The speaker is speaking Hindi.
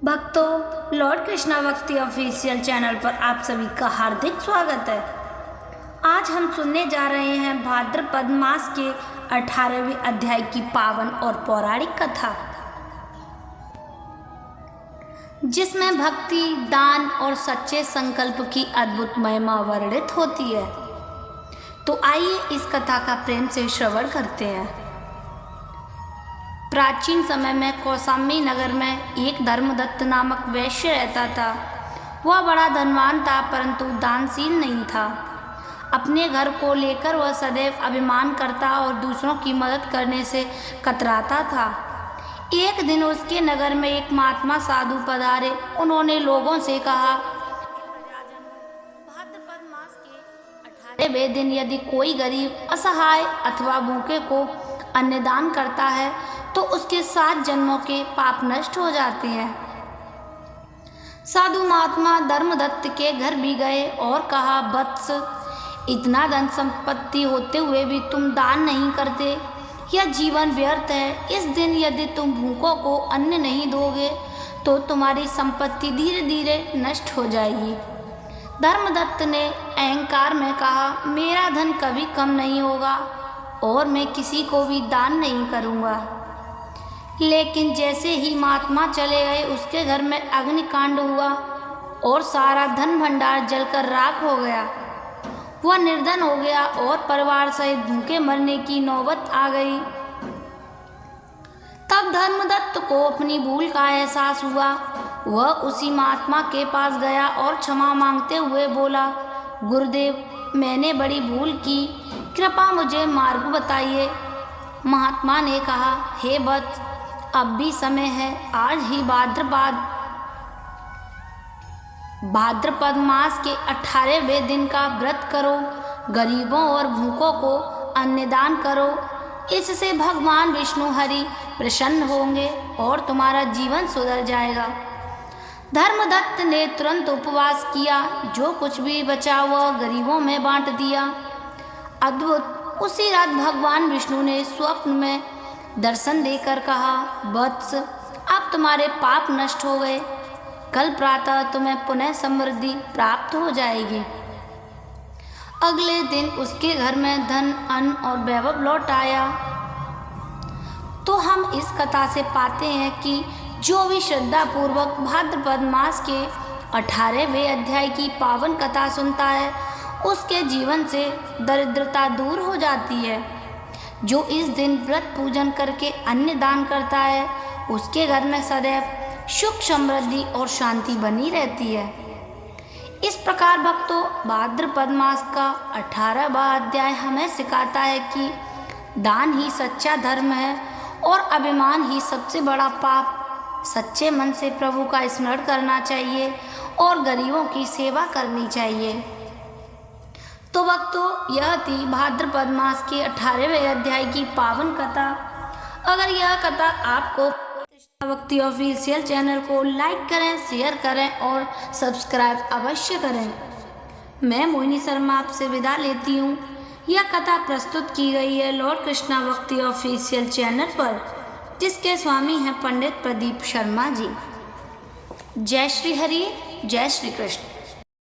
भक्तों, लॉर्ड कृष्णा भक्ति ऑफिशियल चैनल पर आप सभी का हार्दिक स्वागत है। आज हम सुनने जा रहे हैं भाद्रपद मास के 18वें अध्याय की पावन और पौराणिक कथा, जिसमें भक्ति, दान और सच्चे संकल्प की अद्भुत महिमा वर्णित होती है। तो आइए इस कथा का प्रेम से श्रवण करते हैं। प्राचीन समय में कौशाम्बी नगर में एक धर्मदत्त नामक वैश्य रहता था। वह बड़ा धनवान था, परंतु दानशील नहीं था। अपने घर को लेकर वह सदैव अभिमान करता और दूसरों की मदद करने से कतराता था। एक दिन उसके नगर में एक महात्मा साधु पधारे। उन्होंने लोगों से कहा, भाद्रपद मास के 18वें दिन यदि कोई गरीब, असहाय अथवा भूखे को अन्नदान करता है तो उसके 7 जन्मों के पाप नष्ट हो जाते हैं। साधु महात्मा धर्मदत्त के घर भी गए और कहा, वत्स, इतना धन संपत्ति होते हुए भी तुम दान नहीं करते, यह जीवन व्यर्थ है। इस दिन यदि तुम भूखों को अन्न नहीं दोगे तो तुम्हारी संपत्ति धीरे धीरे नष्ट हो जाएगी। धर्मदत्त ने अहंकार में कहा, मेरा धन कभी कम नहीं होगा और मैं किसी को भी दान नहीं करूँगा। लेकिन जैसे ही महात्मा चले गए, उसके घर में अग्निकांड हुआ और सारा धन भंडार जलकर राख हो गया। वह निर्धन हो गया और परिवार सहित भूखे मरने की नौबत आ गई। तब धर्मदत्त को अपनी भूल का एहसास हुआ। वह उसी महात्मा के पास गया और क्षमा मांगते हुए बोला, गुरुदेव, मैंने बड़ी भूल की, कृपा मुझे मार्ग बताइए। महात्मा ने कहा, हे वत्स, अब भी समय है। आज ही भाद्रपद मास के 18वें दिन का व्रत करो, गरीबों और भूखों को अन्नदान करो। इससे भगवान विष्णु हरि प्रसन्न होंगे और तुम्हारा जीवन सुधर जाएगा। धर्मदत्त ने तुरंत उपवास किया। जो कुछ भी बचा वह गरीबों में बांट दिया। अद्भुत! उसी रात भगवान विष्णु ने स्वप्न में दर्शन देकर कहा, वत्स, अब तुम्हारे पाप नष्ट हो गए। कल प्रातः तुम्हें पुनः समृद्धि प्राप्त हो जाएगी। अगले दिन उसके घर में धन, अन्न और वैभव लौट आया। तो हम इस कथा से पाते हैं कि जो भी श्रद्धा पूर्वक भाद्रपद मास के 18वें अध्याय की पावन कथा सुनता है, उसके जीवन से दरिद्रता दूर हो जाती है। जो इस दिन व्रत पूजन करके अन्न दान करता है, उसके घर में सदैव सुख, समृद्धि और शांति बनी रहती है। इस प्रकार भक्तों, भाद्रपद मास का 18वां अध्याय हमें सिखाता है कि दान ही सच्चा धर्म है और अभिमान ही सबसे बड़ा पाप। सच्चे मन से प्रभु का स्मरण करना चाहिए और गरीबों की सेवा करनी चाहिए। तो भक्तों, यह थी भाद्रपद मास के 18वें अध्याय की पावन कथा। अगर यह कथा आपको कृष्णा भक्ति ऑफिशियल चैनल को लाइक करें, शेयर करें और सब्सक्राइब अवश्य करें। मैं मोहिनी शर्मा आपसे विदा लेती हूँ। यह कथा प्रस्तुत की गई है लॉर्ड कृष्णा भक्ति ऑफिशियल चैनल पर, जिसके स्वामी हैं पंडित प्रदीप शर्मा जी। जय श्री हरि, जय श्री कृष्ण।